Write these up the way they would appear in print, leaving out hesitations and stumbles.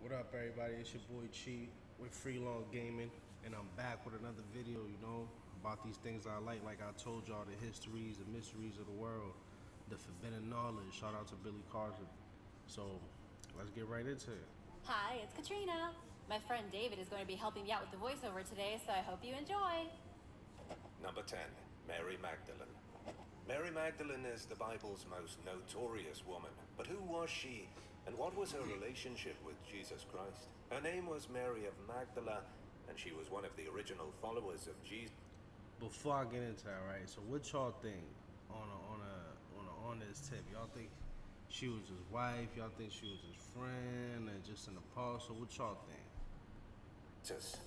What up, everybody? It's your boy Chi with Freelong Gaming, and I'm back with another video, about these things I like I told y'all, the histories, the mysteries of the world, the forbidden knowledge. Shout out to Billy Carter. So, let's get right into it. Hi, it's Katrina. My friend David is going to be helping me out with the voiceover today, so I hope you enjoy. Number 10, Mary Magdalene. Mary Magdalene is the Bible's most notorious woman. But who was she, and what was her relationship with Jesus Christ? Her name was Mary of Magdala, and she was one of the original followers of Jesus. Before I get into that, right? So, what y'all think on this tip? Y'all think she was his wife? Y'all think she was his friend, and just an apostle? What y'all think?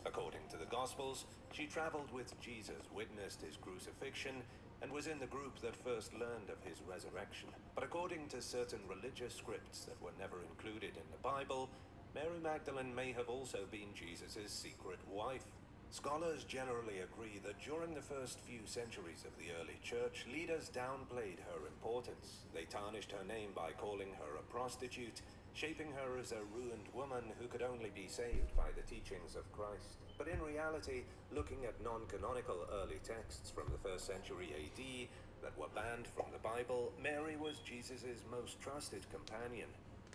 According to the Gospels, she traveled with Jesus, witnessed his crucifixion, and was in the group that first learned of his resurrection. But according to certain religious scripts that were never included in the Bible, Mary Magdalene may have also been Jesus' secret wife. Scholars generally agree that during the first few centuries of the early church, leaders downplayed her importance. They tarnished her name by calling her a prostitute, shaping her as a ruined woman who could only be saved by the teachings of Christ. But in reality, looking at non-canonical early texts from the 1st century AD that were banned from the Bible, Mary was Jesus' most trusted companion.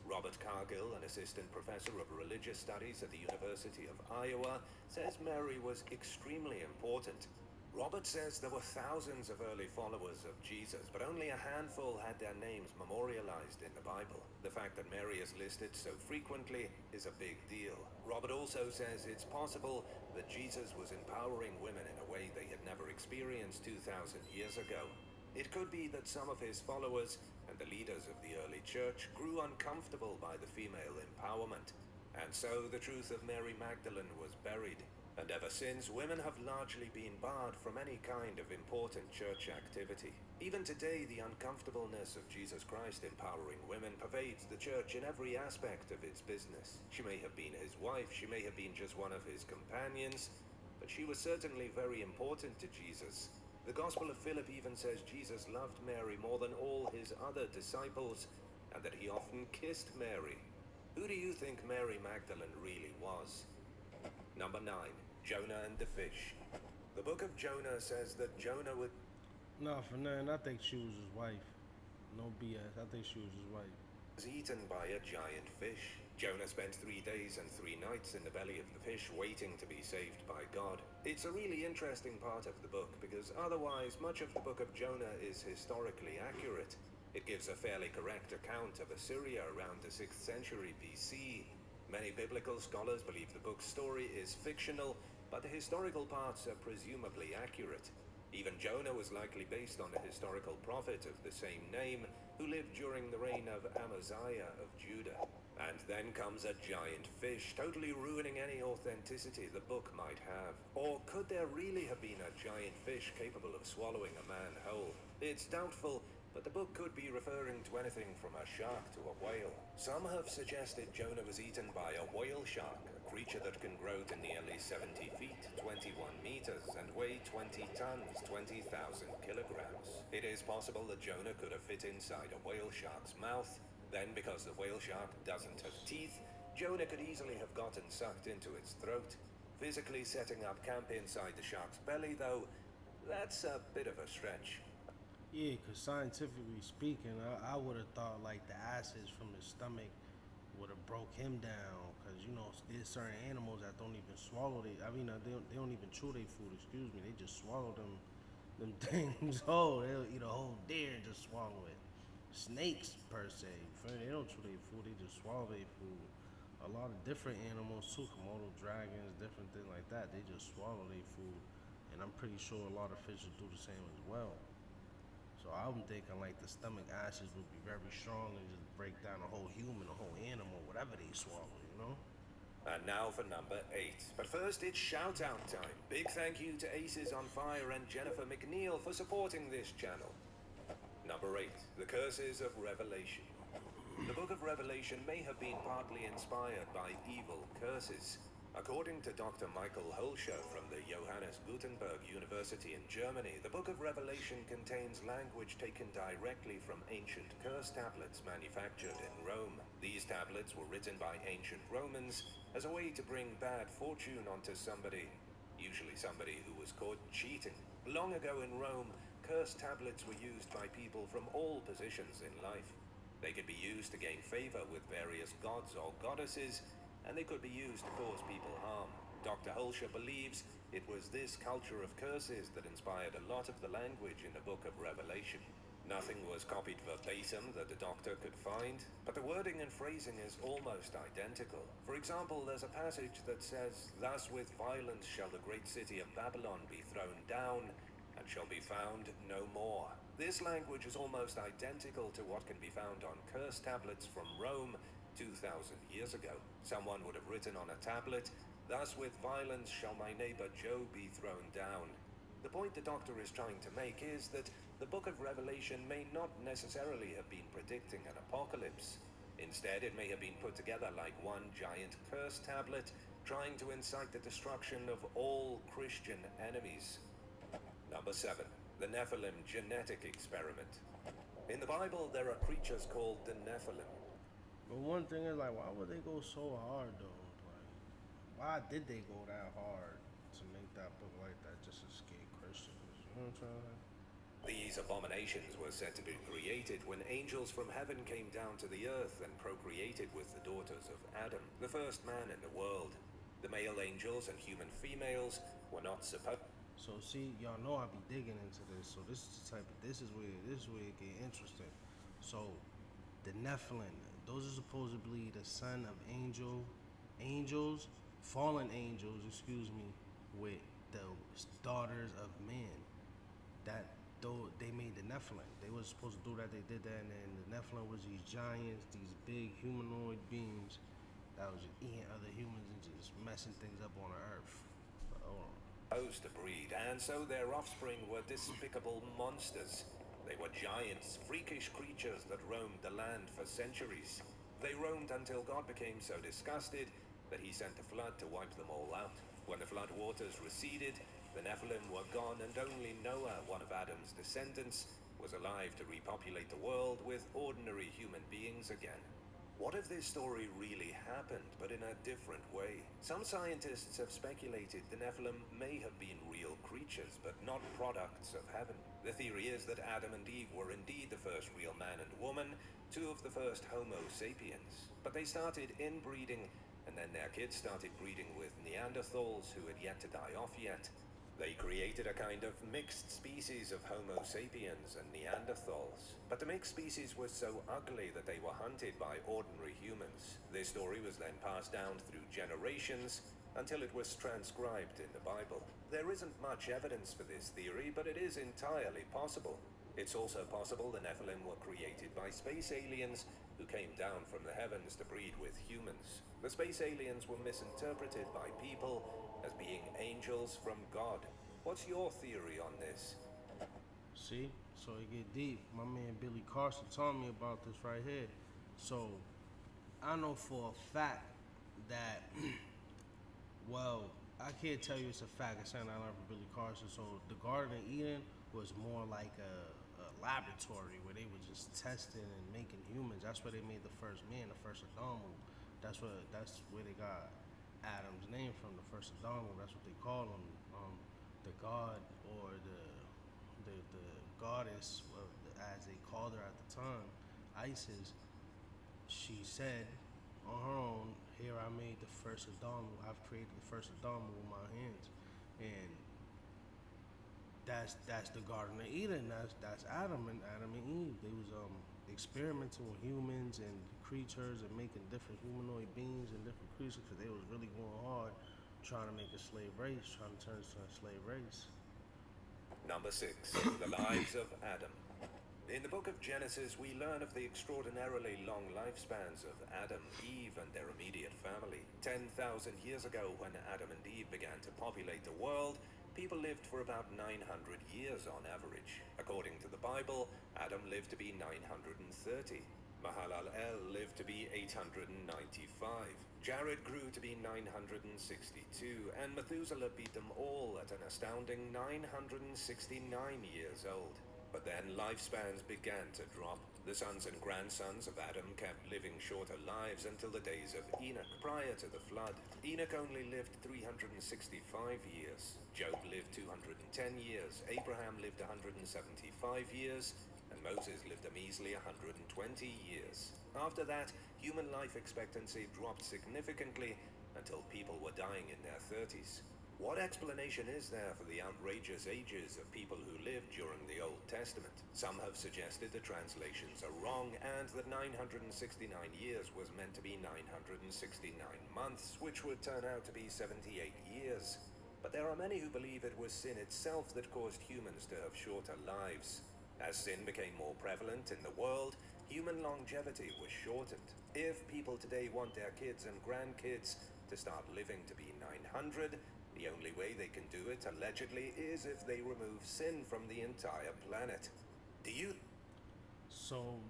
Robert Cargill, an assistant professor of religious studies at the University of Iowa, says Mary was extremely important. Robert says there were thousands of early followers of Jesus, but only a handful had their names memorialized in the Bible. The fact that Mary is listed so frequently is a big deal. Robert also says it's possible that Jesus was empowering women in a way they had never experienced 2,000 years ago. It could be that some of his followers and the leaders of the early church grew uncomfortable by the female empowerment, and so the truth of Mary Magdalene was buried. And ever since, women have largely been barred from any kind of important church activity. Even today, the uncomfortableness of Jesus Christ empowering women pervades the church in every aspect of its business. She may have been his wife, she may have been just one of his companions, but she was certainly very important to Jesus. The Gospel of Philip even says Jesus loved Mary more than all his other disciples, and that he often kissed Mary. Who do you think Mary Magdalene really was? Number 9, Jonah and the fish. The book of Jonah says that Jonah was For nothing, I think she was his wife. No BS, I think she was his wife. eaten by a giant fish. Jonah spent 3 days and 3 nights in the belly of the fish waiting to be saved by God. It's a really interesting part of the book because otherwise much of the book of Jonah is historically accurate. It gives a fairly correct account of Assyria around the 6th century BC. Many biblical scholars believe the book's story is fictional, but the historical parts are presumably accurate. Even Jonah was likely based on a historical prophet of the same name who lived during the reign of Amaziah of Judah. And then comes a giant fish, totally ruining any authenticity the book might have. Or could there really have been a giant fish capable of swallowing a man whole? It's doubtful, but the book could be referring to anything from a shark to a whale. Some have suggested Jonah was eaten by a whale shark, a creature that can grow to nearly 70 feet, 21 meters, and weigh 20 tons, 20,000 kilograms. It is possible that Jonah could have fit inside a whale shark's mouth. Then, because the whale shark doesn't have teeth, Jonah could easily have gotten sucked into its throat. Physically setting up camp inside the shark's belly, though, that's a bit of a stretch. Yeah, because scientifically speaking, I would have thought like the acids from his stomach would have broke him down. Because, there's certain animals that don't even swallow they don't even chew their food, excuse me. They just swallow them things whole. They'll eat a whole deer and just swallow it. Snakes, per se, they don't chew their food, they just swallow their food. A lot of different animals too, Komodo dragons, different things like that, they just swallow their food. And I'm pretty sure a lot of fishes do the same as well. So I'm thinking like the stomach acids would be very strong and just break down a whole human, a whole animal, whatever they swallow. And now for number 8. But first, it's shout-out time. Big thank you to Aces on Fire and Jennifer McNeil for supporting this channel. Number 8. The Curses of Revelation. The book of Revelation may have been partly inspired by evil curses. According to Dr. Michael Holscher from the Johannes Gutenberg University in Germany, the Book of Revelation contains language taken directly from ancient curse tablets manufactured in Rome. These tablets were written by ancient Romans as a way to bring bad fortune onto somebody, usually somebody who was caught cheating. Long ago in Rome, curse tablets were used by people from all positions in life. They could be used to gain favor with various gods or goddesses, and they could be used to cause people harm. Dr. Holscher believes it was this culture of curses that inspired a lot of the language in the Book of Revelation. Nothing was copied verbatim that the doctor could find, but the wording and phrasing is almost identical. For example, there's a passage that says, "Thus with violence shall the great city of Babylon be thrown down, and shall be found no more." This language is almost identical to what can be found on curse tablets from Rome 2,000 years ago. Someone would have written on a tablet, "Thus with violence shall my neighbor Job be thrown down." The point the doctor is trying to make is that the Book of Revelation may not necessarily have been predicting an apocalypse. Instead, it may have been put together like one giant curse tablet, trying to incite the destruction of all Christian enemies. Number 7. The Nephilim genetic experiment. In the Bible, there are creatures called the Nephilim. But one thing is, like, why would they go so hard, though? Like, why did they go that hard to make that book like that just to scare Christians? You know what I'm trying to say? These abominations were said to be created when angels from heaven came down to the earth and procreated with the daughters of Adam, the first man in the world. The male angels and human females were not supposed. So see, y'all know I be digging into this. So this is the type of this is where it get interesting. So the Nephilim, those are supposedly the son of angels, fallen angels, excuse me, with the daughters of men. That though they made the Nephilim, they was supposed to do that. They did that, and then the Nephilim was these giants, these big humanoid beings that was just eating other humans and just messing things up on the earth. But, hold on. To breed, and so their offspring were despicable monsters. They were giants, freakish creatures that roamed the land for centuries. They roamed until God became so disgusted that he sent a flood to wipe them all out. When the flood waters receded, the Nephilim were gone, and only Noah, one of Adam's descendants, was alive to repopulate the world with ordinary human beings again. What if this story really happened, but in a different way? Some scientists have speculated the Nephilim may have been real creatures, but not products of heaven. The theory is that Adam and Eve were indeed the first real man and woman, two of the first Homo sapiens. But they started inbreeding, and then their kids started breeding with Neanderthals who had yet to die off yet. They created a kind of mixed species of Homo sapiens and Neanderthals. But the mixed species was so ugly that they were hunted by ordinary humans. This story was then passed down through generations until it was transcribed in the Bible. There isn't much evidence for this theory, but it is entirely possible. It's also possible the Nephilim were created by space aliens who came down from the heavens to breed with humans. The space aliens were misinterpreted by people as being angels from God. What's your theory on this? See, so it get deep. My man Billy Carson told me about this right here. So I know for a fact that, well, I can't tell you it's a fact. It's something I learned from Billy Carson. So the Garden of Eden was more like a laboratory where they were just testing and making humans. That's where they made the first man, the first Adamu. That's where they got Adam's name from, the first Adamu. That's what they call him. The god or the goddess, as they called her at the time, Isis. She said on her own, "Here I made the first Adamu. I've created the first Adamu with my hands," and that's the Garden of Eden. That's Adam and Eve. They was experimenting with humans and creatures and making different humanoid beings and different creatures because they was really going hard trying to make a slave race, trying to turn us to a slave race. Number 6. The Lives of Adam. In the book of Genesis, we learn of the extraordinarily long lifespans of Adam, Eve, and their immediate family. 10,000 years ago, when Adam and Eve began to populate the world, people lived for about 900 years on average. According to the Bible, Adam lived to be 930. Mahalalel lived to be 895. Jared grew to be 962, and Methuselah beat them all at an astounding 969 years old. But then lifespans began to drop. The sons and grandsons of Adam kept living shorter lives until the days of Enoch prior to the flood. Enoch only lived 365 years. Job lived 210 years. Abraham lived 175 years. And Moses lived a measly 120 years. After that, human life expectancy dropped significantly until people were dying in their 30s. What explanation is there for the outrageous ages of people who lived during the Old Testament? Some have suggested the translations are wrong and that 969 years was meant to be 969 months, which would turn out to be 78 years. But there are many who believe it was sin itself that caused humans to have shorter lives. As sin became more prevalent in the world, human longevity was shortened. If people today want their kids and grandkids to start living to be 900, the only way they can do it, allegedly, is if they remove sin from the entire planet. Do you? So,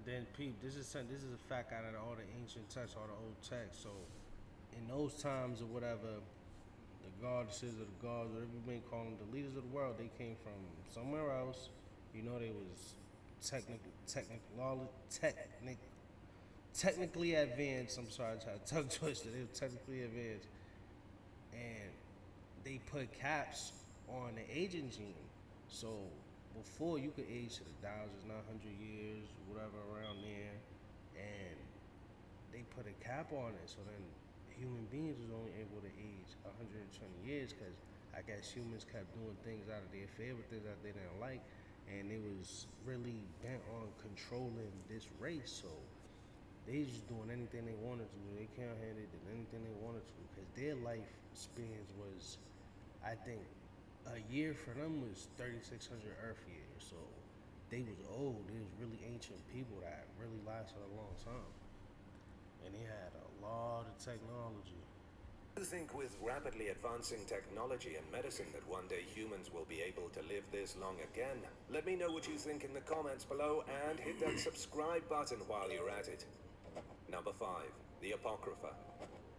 then, peep, this is a fact out of all the ancient texts, all the old texts. So, in those times or whatever, the goddesses or the gods, whatever you may call them, the leaders of the world, they came from somewhere else. You know, they was technically advanced. I'm sorry, I tried to tongue twister. They were technically advanced, and they put caps on the aging gene. So before you could age to the 1,900 years, whatever around there, and they put a cap on it. So then human beings was only able to age 120 years because I guess humans kept doing things out of their favor, things that they didn't like, and they was really bent on controlling this race. So they just doing anything they wanted to. They came out here, they did anything they wanted to because their life spans was, I think, a year for them was 3,600 Earth years. So they was old. They was really ancient people that really lasted a long time, and they had a lot of technology. Do you think with rapidly advancing technology and medicine that one day humans will be able to live this long again? Let me know what you think in the comments below and hit that subscribe button while you're at it. Number 5. The Apocrypha.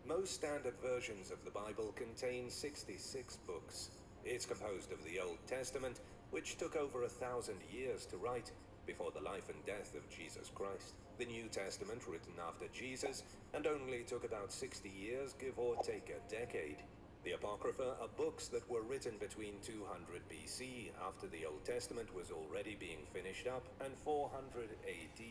Most standard versions of the Bible contain 66 books. It's composed of the Old Testament, which took over 1,000 years to write before the life and death of Jesus Christ. The New Testament, written after Jesus, and only took about 60 years, give or take a decade. The Apocrypha are books that were written between 200 BC, after the Old Testament was already being finished up, and 400 AD.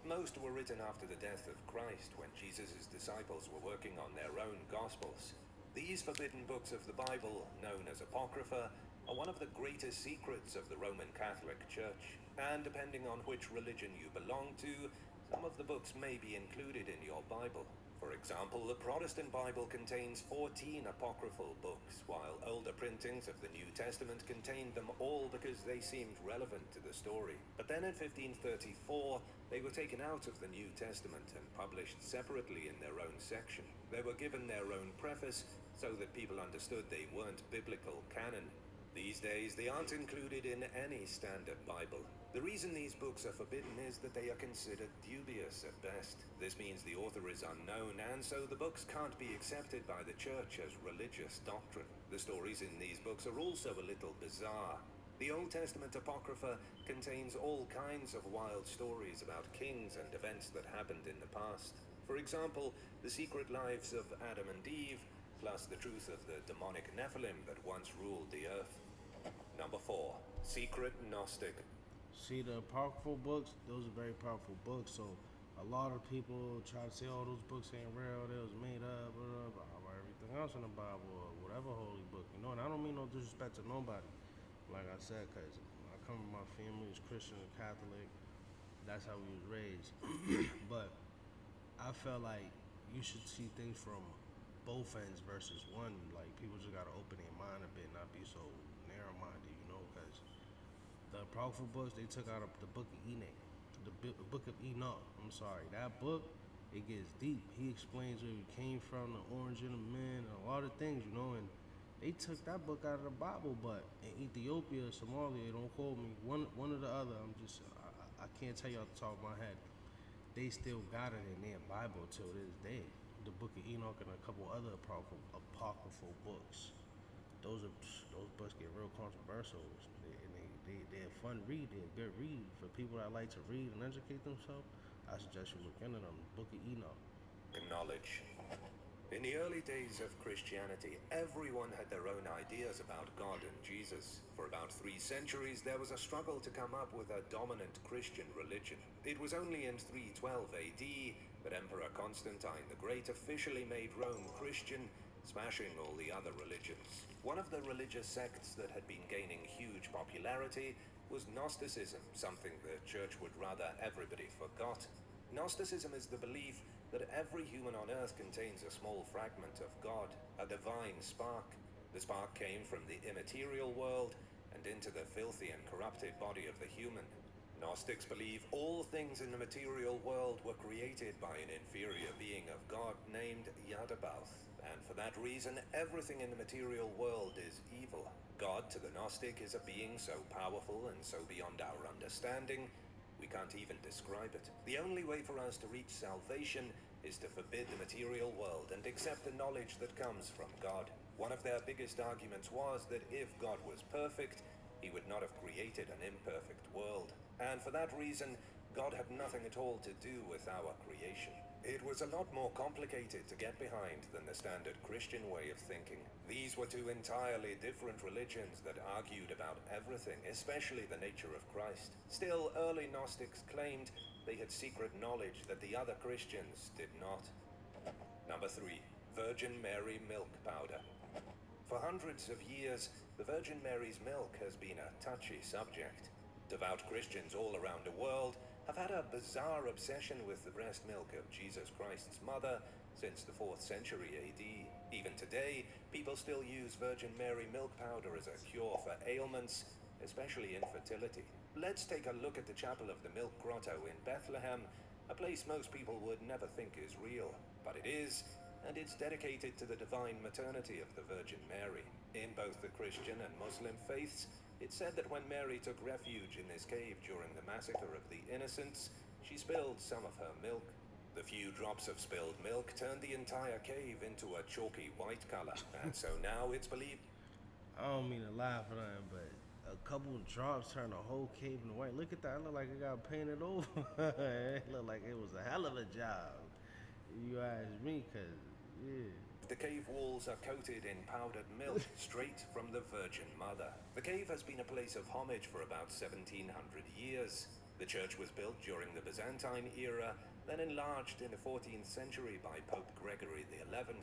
Most were written after the death of Christ, when Jesus' disciples were working on their own Gospels. These forbidden books of the Bible, known as Apocrypha, are one of the greatest secrets of the Roman Catholic Church, and depending on which religion you belong to, some of the books may be included in your Bible. For example, the Protestant Bible contains 14 apocryphal books, while older printings of the New Testament contained them all because they seemed relevant to the story. But then in 1534, they were taken out of the New Testament and published separately in their own section. They were given their own preface so that people understood they weren't biblical canon. These days, they aren't included in any standard Bible. The reason these books are forbidden is that they are considered dubious at best. This means the author is unknown, and so the books can't be accepted by the church as religious doctrine. The stories in these books are also a little bizarre. The Old Testament Apocrypha contains all kinds of wild stories about kings and events that happened in the past. For example, the secret lives of Adam and Eve, plus the truth of the demonic Nephilim that once ruled the earth. Number 4. Secret Gnostic. See, the apocryphal books, those are very powerful books. So a lot of people try to say, oh, those books ain't real, they was made up, blah, blah, blah, everything else in the Bible or whatever holy book, you know. And I don't mean no disrespect to nobody, like I said, because I come from my family is Christian and Catholic. That's how we was raised. But I felt like you should see things from both ends versus one. Like, people just gotta open their mind a bit, not be so narrow-minded, you know, because the apocryphal books, they took out of the book of Enoch, the book of Enoch. I'm sorry, that book, it gets deep. He explains where he came from, the origin of men, and a lot of things, you know. And they took that book out of the Bible, but in Ethiopia, Somalia, don't quote me, one or the other. I can't tell you off the top of my head. they still got it in their Bible till this day. The Book of Enoch and a couple other apocryphal books. Those books get real controversial, they're a fun read. They're a good read for people that like to read and educate themselves. I suggest you look into them. Book of Enoch. Knowledge. In the early days of Christianity, everyone had their own ideas about God and Jesus. For about 3 centuries, there was a struggle to come up with a dominant Christian religion. It was only in 312 AD that Emperor Constantine the Great officially made Rome Christian, smashing all the other religions. One of the religious sects that had been gaining huge popularity was Gnosticism, something the church would rather everybody forgot. Gnosticism is the belief that every human on earth contains a small fragment of God, a divine spark. The spark came from the immaterial world and into the filthy and corrupted body of the human. Gnostics believe all things in the material world were created by an inferior being of God named Yaldabaoth, and for that reason everything in the material world is evil. God, to the Gnostic, is a being so powerful and so beyond our understanding we can't even describe it. The only way for us to reach salvation is to forbid the material world and accept the knowledge that comes from God. One of their biggest arguments was that if God was perfect, he would not have created an imperfect world. And for that reason, God had nothing at all to do with our creation. It was a lot more complicated to get behind than the standard Christian way of thinking. These were 2 entirely different religions that argued about everything, especially the nature of Christ. Still, early Gnostics claimed they had secret knowledge that the other Christians did not. Number 3. Virgin Mary milk powder. For hundreds of years, the Virgin Mary's milk has been a touchy subject. Devout Christians all around the world have had a bizarre obsession with the breast milk of Jesus Christ's mother since the 4th century AD. Even today, people still use Virgin Mary milk powder as a cure for ailments, especially infertility. Let's take a look at the Chapel of the Milk Grotto in Bethlehem, a place most people would never think is real, but it is, and it's dedicated to the divine maternity of the Virgin Mary. In both the Christian and Muslim faiths, it's said that when Mary took refuge in this cave during the massacre of the innocents, she spilled some of her milk. The few drops of spilled milk turned the entire cave into a chalky white color, and so now it's believed. I don't mean to laugh at nothing, but a couple of drops turned the whole cave into white. Look at that. It looked like it got painted over. It looked like it was a hell of a job. You ask me, because, yeah. The cave walls are coated in powdered milk straight from the Virgin Mother. The cave has been a place of homage for about 1700 years. The church was built during the Byzantine era, then enlarged in the 14th century by Pope Gregory XI.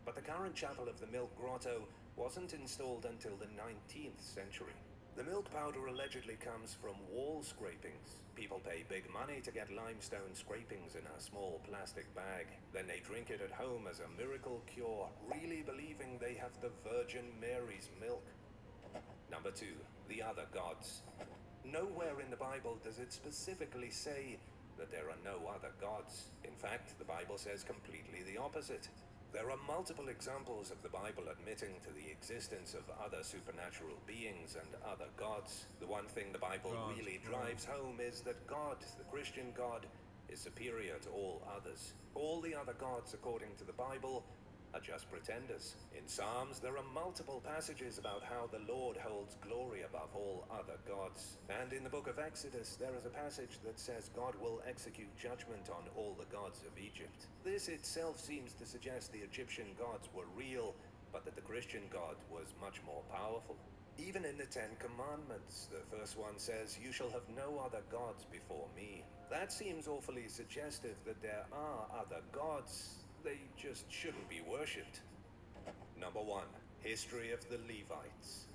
But the current chapel of the Milk Grotto wasn't installed until the 19th century. The milk powder allegedly comes from wall scrapings. People pay big money to get limestone scrapings in a small plastic bag. Then they drink it at home as a miracle cure, really believing they have the Virgin Mary's milk. Number 2. The other gods. Nowhere in the Bible does it specifically say that there are no other gods. In fact, the Bible says completely the opposite. There are multiple examples of the Bible admitting to the existence of other supernatural beings and other gods. The one thing the Bible really drives home is that God, the Christian God, is superior to all others. All the other gods, according to the Bible, are just pretenders. In Psalms, there are multiple passages about how the Lord holds glory above all other gods. And in the book of Exodus, there is a passage that says God will execute judgment on all the gods of Egypt. This itself seems to suggest the Egyptian gods were real, but that the Christian God was much more powerful. Even in the 10 Commandments, the first one says, "You shall have no other gods before me." That seems awfully suggestive that there are other gods. They just shouldn't be worshipped. Number 1. History of the Levites.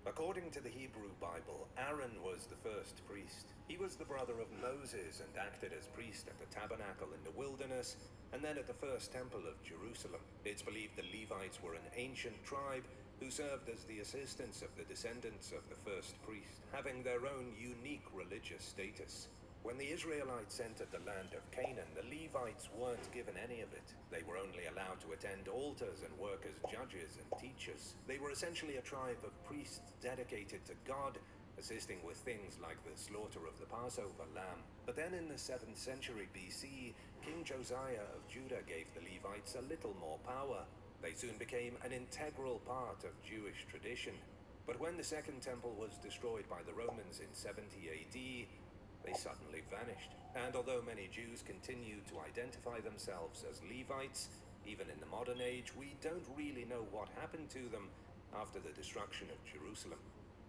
According to the Hebrew Bible, Aaron was the first priest. He was the brother of Moses and acted as priest at the tabernacle in the wilderness and then at the first temple of Jerusalem. It's believed the Levites were an ancient tribe who served as the assistants of the descendants of the first priest, having their own unique religious status. When the Israelites entered the land of Canaan, the Levites weren't given any of it. They were only allowed to attend altars and work as judges and teachers. They were essentially a tribe of priests dedicated to God, assisting with things like the slaughter of the Passover lamb. But then in the 7th century BC, King Josiah of Judah gave the Levites a little more power. They soon became an integral part of Jewish tradition. But when the Second Temple was destroyed by the Romans in 70 AD, they suddenly vanished. And although many Jews continue to identify themselves as Levites, even in the modern age, we don't really know what happened to them after the destruction of Jerusalem.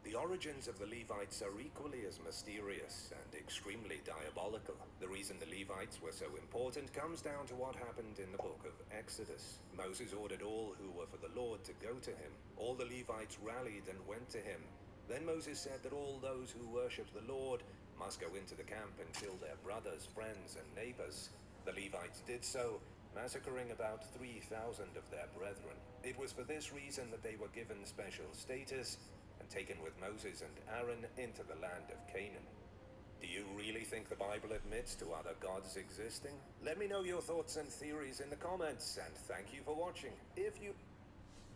The origins of the Levites are equally as mysterious and extremely diabolical. The reason the Levites were so important comes down to what happened in the book of Exodus. Moses ordered all who were for the Lord to go to him. All the Levites rallied and went to him. Then Moses said that all those who worship the Lord must go into the camp and kill their brothers, friends, and neighbors. The Levites did so, massacring about 3,000 of their brethren. It was for this reason that they were given special status and taken with Moses and Aaron into the land of Canaan. Do you really think the Bible admits to other gods existing? Let me know your thoughts and theories in the comments, and thank you for watching. If you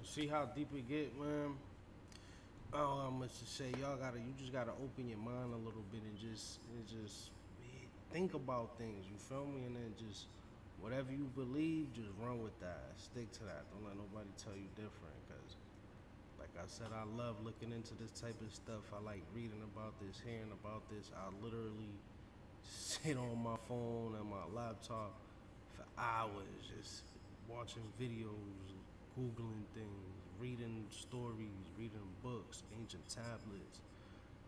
See how deep it get, man? Oh, how much to say? You just gotta open your mind a little bit and just think about things. You feel me? And then just whatever you believe, just run with that. Stick to that. Don't let nobody tell you different. Cause, like I said, I love looking into this type of stuff. I like reading about this, hearing about this. I literally sit on my phone and my laptop for hours, just watching videos, Googling things, reading stories, reading books, ancient tablets.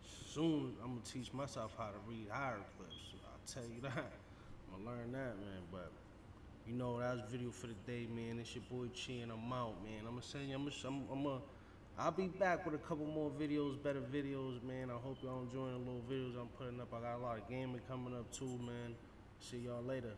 Soon I'm gonna teach myself how to read hieroglyphs. I'll tell you that. I'm gonna learn that, man. But you know, that was video for the day, man. It's your boy Chi, and I'm out, man. I'm gonna send you. I'll be back with a couple more videos, better videos, man. I hope y'all enjoying the little videos I'm putting up. I got a lot of gaming coming up too, man. See y'all later.